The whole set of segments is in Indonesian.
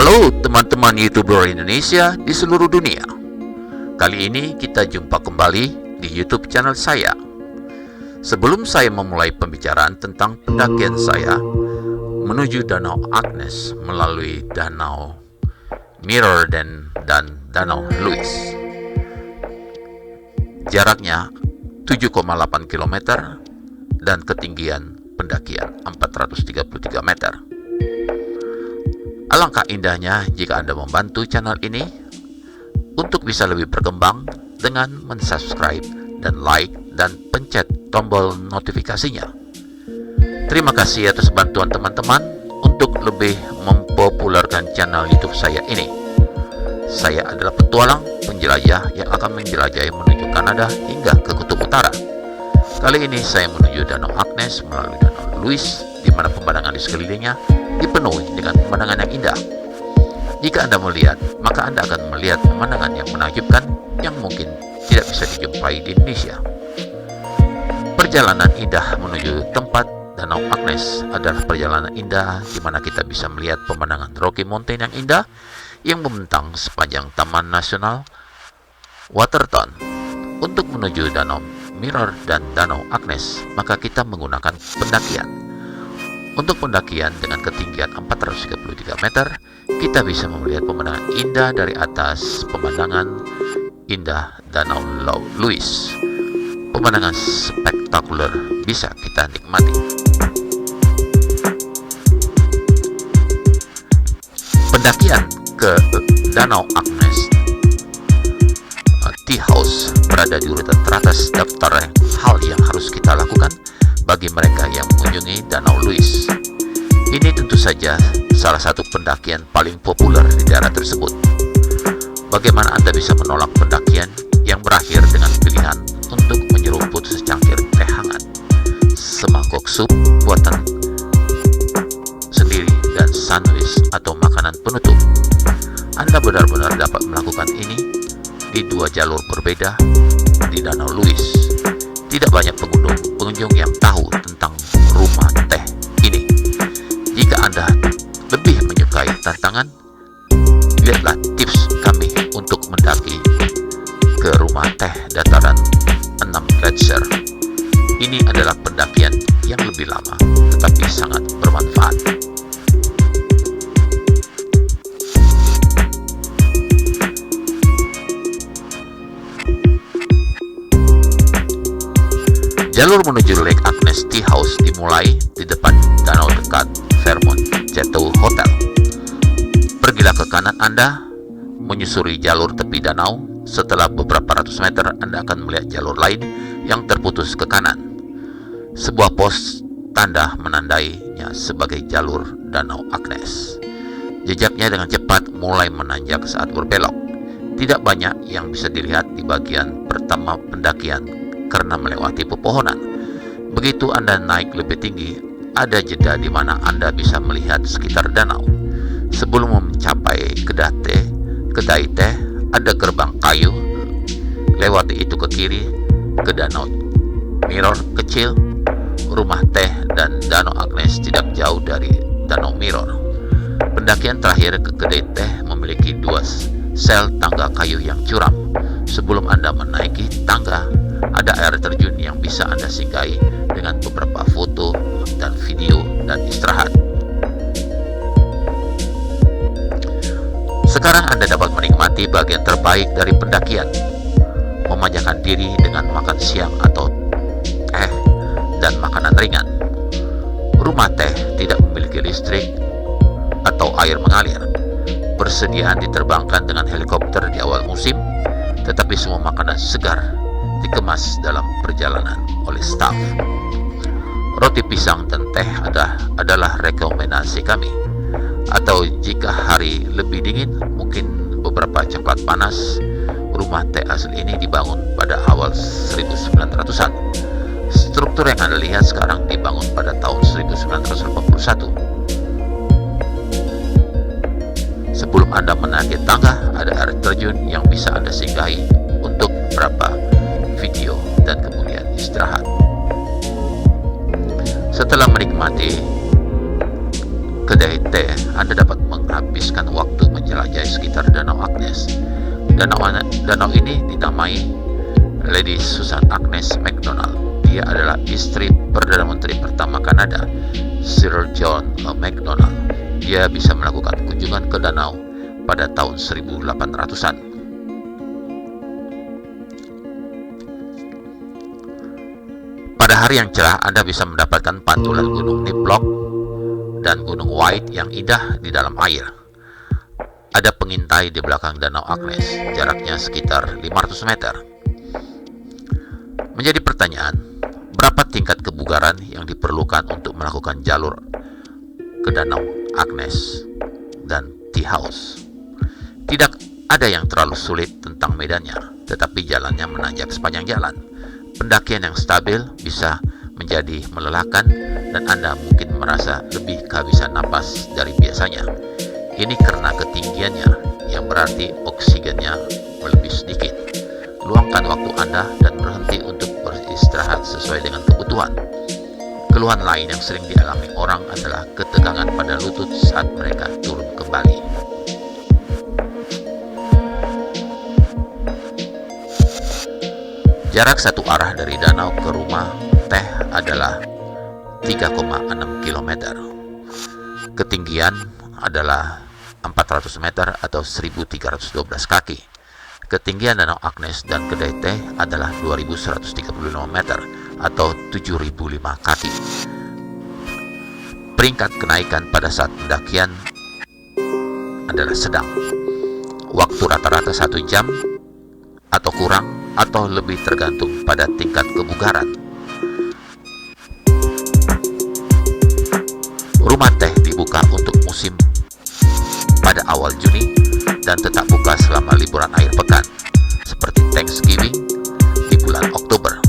Halo teman-teman YouTuber Indonesia di seluruh dunia. Kali ini kita jumpa kembali di YouTube channel saya. Sebelum saya memulai pembicaraan tentang pendakian saya menuju Danau Agnes melalui Danau Mirror dan Danau Louis. Jaraknya 7,8 km dan ketinggian pendakian 433 meter. Alangkah indahnya jika Anda membantu channel ini untuk bisa lebih berkembang dengan mensubscribe dan like dan pencet tombol notifikasinya. Terima kasih atas bantuan teman-teman untuk lebih mempopulerkan channel YouTube saya ini. Saya adalah petualang penjelajah yang akan menjelajahi menuju Kanada hingga ke Kutub Utara. Kali ini saya menuju Danau Agnes melalui Danau Louis, di mana pemandangan di sekelilingnya dipenuhi dengan pemandangan yang indah. Jika Anda melihat, maka Anda akan melihat pemandangan yang menakjubkan yang mungkin tidak bisa dijumpai di Indonesia. Perjalanan indah menuju tempat Danau Agnes adalah perjalanan indah di mana kita bisa melihat pemandangan Rocky Mountain yang indah yang membentang sepanjang Taman Nasional Waterton. Untuk menuju Danau Mirror dan Danau Agnes, maka kita menggunakan pendakian. Untuk pendakian dengan ketinggian 433 meter, kita bisa melihat pemandangan indah dari atas pemandangan indah Danau Louis. Pemandangan spektakuler bisa kita nikmati. Pendakian ke Danau Agnes Tea House berada di urutan teratas daftar hal yang harus kita lakukan bagi mereka yang mengunjungi Danau Louis. Ini tentu saja salah satu pendakian paling populer di daerah tersebut. Bagaimana Anda bisa menolak pendakian yang berakhir dengan pilihan untuk menyeruput secangkir teh hangat, semangkok sup buatan sendiri, dan sandwich atau makanan penutup? Anda benar-benar dapat melakukan ini di dua jalur berbeda di Danau Louis. Tidak banyak pengunjung yang tahu tentang rumah teh ini. Jika Anda lebih menyukai tantangan, lihatlah tips kami untuk mendaki ke rumah teh dataran 6 Glacier. Ini adalah pendakian yang lebih lama tetapi sangat bermanfaat. Jalur menuju Lake Agnes Tea House dimulai di depan danau dekat Fairmont Chateau Hotel. Pergilah ke kanan Anda, menyusuri jalur tepi danau. Setelah beberapa ratus meter, Anda akan melihat jalur lain yang terputus ke kanan. Sebuah pos tanda menandainya sebagai jalur Danau Agnes. Jejaknya dengan cepat mulai menanjak saat berbelok. Tidak banyak yang bisa dilihat di bagian pertama pendakian karena melewati pepohonan. Begitu Anda naik lebih tinggi, ada jeda di mana Anda bisa melihat sekitar danau. Sebelum mencapai kedai teh, ada gerbang kayu. Lewati itu ke kiri ke Danau Mirror kecil. Rumah teh dan Danau Agnes tidak jauh dari Danau Mirror. Pendakian terakhir ke kedai teh memiliki dua sel tangga kayu yang curam. Sebelum Anda menaiki tangga, ada air terjun yang bisa Anda singgahi dengan beberapa foto dan video dan istirahat. Sekarang Anda dapat menikmati bagian terbaik dari pendakian, memanjakan diri dengan makan siang atau teh dan makanan ringan. Rumah teh tidak memiliki listrik atau air mengalir. Persediaan diterbangkan dengan helikopter di awal musim, tetapi semua makanan segar dikemas dalam perjalanan oleh staf. Roti pisang dan teh adalah rekomendasi kami. Atau jika hari lebih dingin, mungkin beberapa coklat panas. Rumah teh asli ini dibangun pada awal 1900-an. Struktur yang Anda lihat sekarang dibangun pada tahun 1981. Sebelum Anda menaiki tangga, ada air terjun yang bisa Anda singgahi untuk beberapa video dan kemudian istirahat. Setelah menikmati kedai teh, Anda dapat menghabiskan waktu menjelajahi sekitar Danau Agnes. Danau ini dinamai Lady Susan Agnes MacDonald. Dia adalah istri Perdana Menteri pertama Kanada, Sir John MacDonald. Dia bisa melakukan kunjungan ke danau pada tahun 1800-an. Pada hari yang cerah, Anda bisa mendapatkan pantulan Gunung Niblok dan Gunung White yang indah di dalam air. Ada pengintai di belakang Danau Agnes, jaraknya sekitar 500 meter. Menjadi pertanyaan, berapa tingkat kebugaran yang diperlukan untuk melakukan jalur ke Danau Agnes dan Tea House? Tidak ada yang terlalu sulit tentang medannya, tetapi jalannya menanjak sepanjang jalan. Pendakian yang stabil bisa menjadi melelahkan dan Anda mungkin merasa lebih kehabisan napas dari biasanya. Ini karena ketinggiannya, yang berarti oksigennya lebih sedikit. Luangkan waktu Anda dan berhenti untuk beristirahat sesuai dengan kebutuhan. Keluhan lain yang sering dialami orang adalah ketegangan pada lutut saat mereka turun kembali. Jarak satu arah dari danau ke rumah teh adalah 3,6 km. Ketinggian adalah 400 meter atau 1.312 kaki. Ketinggian Danau Agnes dan kedai teh adalah 2.135 meter atau 7.005 kaki. Peringkat kenaikan pada saat pendakian adalah sedang. Waktu rata-rata 1 jam atau kurang atau lebih tergantung pada tingkat kebugaran. Rumah teh dibuka untuk musim pada awal Juni dan tetap buka selama liburan akhir pekan seperti Thanksgiving di bulan Oktober.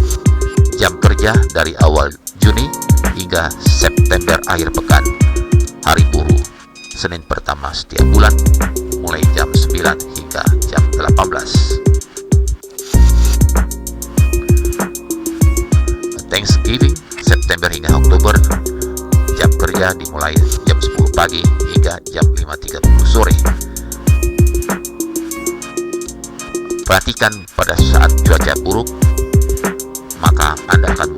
Jam kerja dari awal Juni hingga September akhir pekan. Hari buruh Senin pertama setiap bulan mulai jam 9 hingga jam 18. Thanksgiving September hingga Oktober, jam kerja dimulai jam 10 pagi hingga jam 5.30 sore. Perhatikan pada saat cuaca buruk, maka Anda akan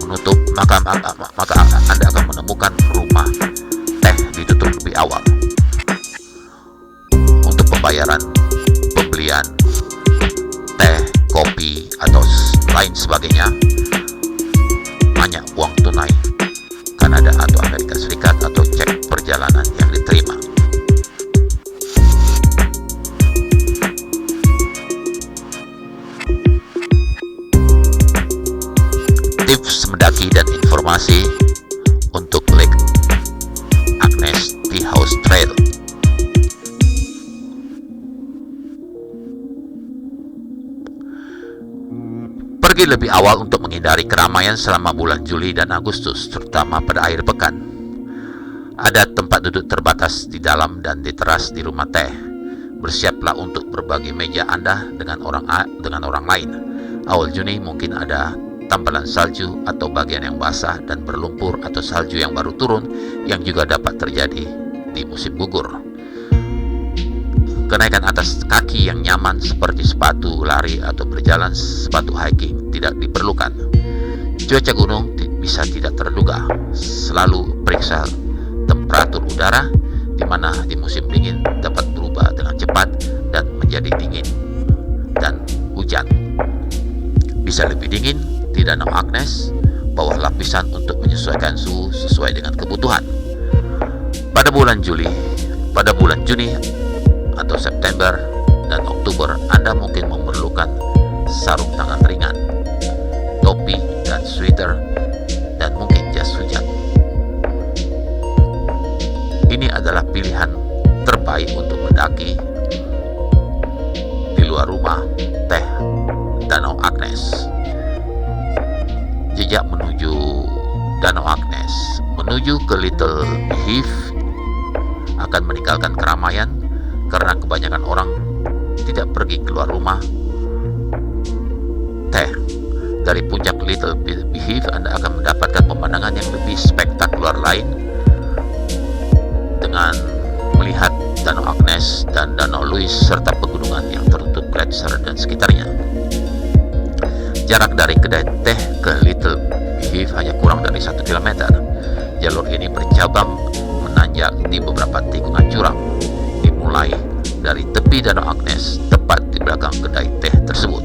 menemukan rumah teh ditutup lebih awal. Untuk pembayaran pembelian teh, kopi atau lain sebagainya hanya uang tunai Kanada atau Amerika Serikat atau cek perjalanan yang diterima. Tips mendaki dan informasi untuk Lake Agnes Tea House Trail. Pergi lebih awal untuk menghindari keramaian selama bulan Juli dan Agustus, terutama pada akhir pekan. Ada tempat duduk terbatas di dalam dan di teras di rumah teh. Bersiaplah untuk berbagi meja Anda dengan orang lain. Awal Juni mungkin ada tambalan salju atau bagian yang basah dan berlumpur atau salju yang baru turun yang juga dapat terjadi di musim gugur. Kenaikan atas kaki yang nyaman seperti sepatu lari atau berjalan sepatu hiking tidak diperlukan. Cuaca gunung bisa tidak terduga. Selalu periksa temperatur udara, di mana di musim dingin dapat berubah dengan cepat dan menjadi dingin dan hujan. Bisa lebih dingin di Danau Agnes, bawah lapisan untuk menyesuaikan suhu sesuai dengan kebutuhan. Pada bulan Juni atau September dan Oktober, Anda mungkin memerlukan sarung tangan ringan, topi dan sweater, dan mungkin jas hujan. Ini adalah pilihan terbaik untuk mendaki di luar rumah teh Danau Agnes. Jejak menuju Danau Agnes menuju ke Little Beehive akan meninggalkan keramaian karena kebanyakan orang tidak pergi keluar rumah teh. Dari puncak Little Beehive Anda akan mendapatkan pemandangan yang lebih spektakuler lain dengan Luis serta pegunungan yang tertutup gletser dan sekitarnya. Jarak dari kedai teh ke Little Beehive hanya kurang dari 1 km. Jalur ini bercabang menanjak di beberapa tikungan curam. Dimulai dari tepi Danau Agnes, tepat di belakang kedai teh tersebut.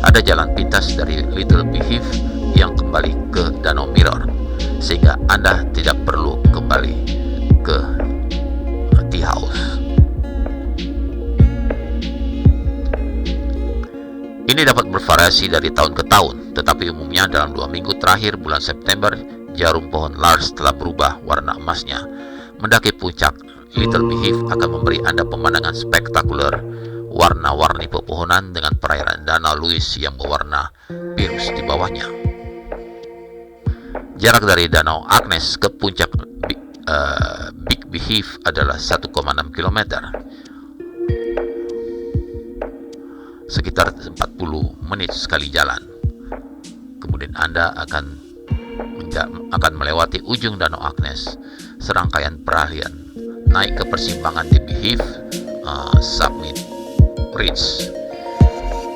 Ada jalan pintas dari Little Beehive yang kembali ke Danau Mirror, sehingga Anda tidak perlu kembali ke Tea House. Ini dapat bervariasi dari tahun ke tahun, tetapi umumnya dalam 2 minggu terakhir bulan September, jarum pohon Lars telah berubah warna emasnya. Mendaki puncak Little Beehive akan memberi Anda pemandangan spektakuler, warna-warni pepohonan dengan perairan Danau Louis yang berwarna biru di bawahnya. Jarak dari Danau Agnes ke puncak Big Beehive adalah 1,6 km, sekitar 40 menit sekali jalan. Kemudian Anda akan melewati ujung Danau Agnes, serangkaian peralihan, naik ke persimpangan di Beehive Summit Ridge.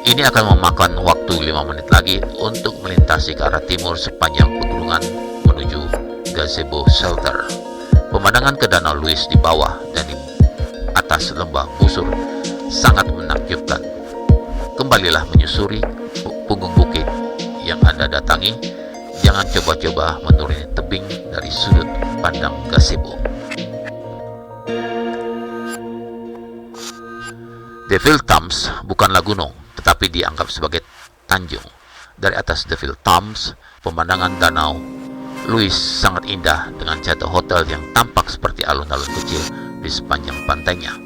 Ini akan memakan waktu 5 menit lagi untuk melintasi ke arah timur sepanjang pegunungan menuju Gazebo Shelter. Pemandangan ke Danau Louis di bawah dan di atas lembah busur sangat menakjubkan. Kembalilah menyusuri punggung bukit yang Anda datangi. Jangan coba-coba menuruni tebing dari sudut pandang gazebo. Devil Thumbs bukanlah gunung, tetapi dianggap sebagai tanjung. Dari atas Devil Thumbs, pemandangan Danau Louis sangat indah dengan jatuh hotel yang tampak seperti alun-alun kecil di sepanjang pantainya.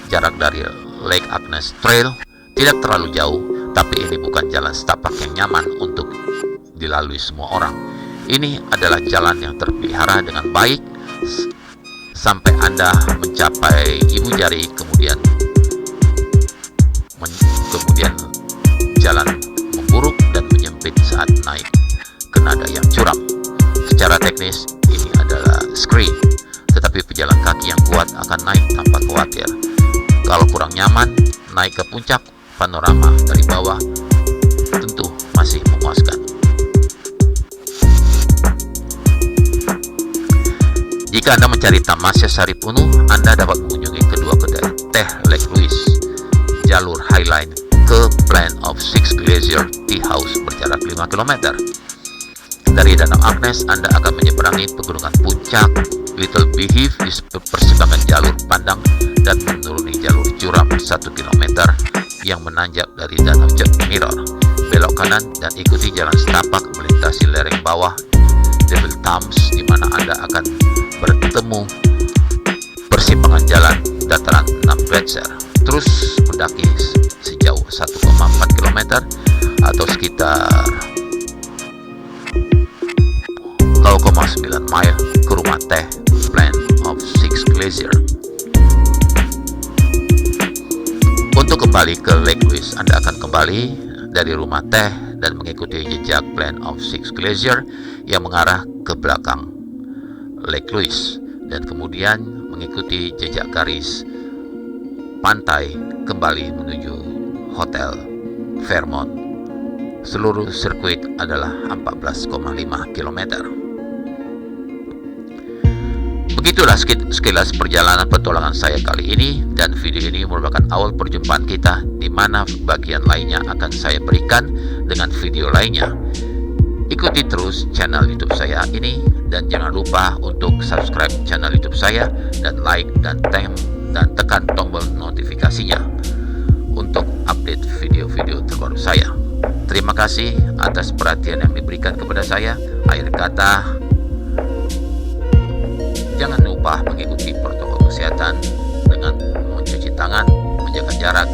Jarak dari Lake Agnes Trail tidak terlalu jauh, tapi ini bukan jalan setapak yang nyaman untuk dilalui semua orang. Ini adalah jalan yang terpelihara dengan baik sampai Anda mencapai ibu jari, kemudian jalan memburuk dan menyempit saat naik ke nada yang curam. Secara teknis ini adalah screen, tetapi pejalan kaki yang kuat akan naik tanpa khawatir. Kalau kurang nyaman, naik ke puncak, panorama dari bawah tentu masih memuaskan. Jika Anda mencari tamasya sari penuh, Anda dapat mengunjungi kedua kedai teh Lake Louis. Jalur Highline ke Plan of Six Glacier Tea House berjarak 5 km. Dari Danau Agnes, Anda akan menyeberangi pegunungan puncak Little Beehive di persimpangan jalur pandang dan menuruni jalur curam 1 km yang menanjak dari Danau Mirror. Belok kanan dan ikuti jalan setapak melintasi lereng bawah Devil Thumbs, di mana Anda akan bertemu persimpangan jalan dataran 6 gletser. Terus mendaki sejauh 1,4 km atau sekitar 0,9 mile ke rumah teh Plan of Six Glacier. Untuk kembali ke Lake Louis, Anda akan kembali dari rumah teh dan mengikuti jejak Plan of Six Glacier yang mengarah ke belakang Lake Louis, dan kemudian mengikuti jejak garis pantai kembali menuju Hotel Fairmont. Seluruh sirkuit adalah 14,5 km. Begitulah sekilas perjalanan petualangan saya kali ini, dan video ini merupakan awal perjumpaan kita, di mana bagian lainnya akan saya berikan dengan video lainnya. Ikuti terus channel YouTube saya ini, dan jangan lupa untuk subscribe channel YouTube saya dan like dan tekan tombol notifikasinya untuk update video-video terbaru saya. Terima kasih atas perhatian yang diberikan kepada saya. Akhir kata, jangan lupa mengikuti protokol kesehatan dengan mencuci tangan, menjaga jarak,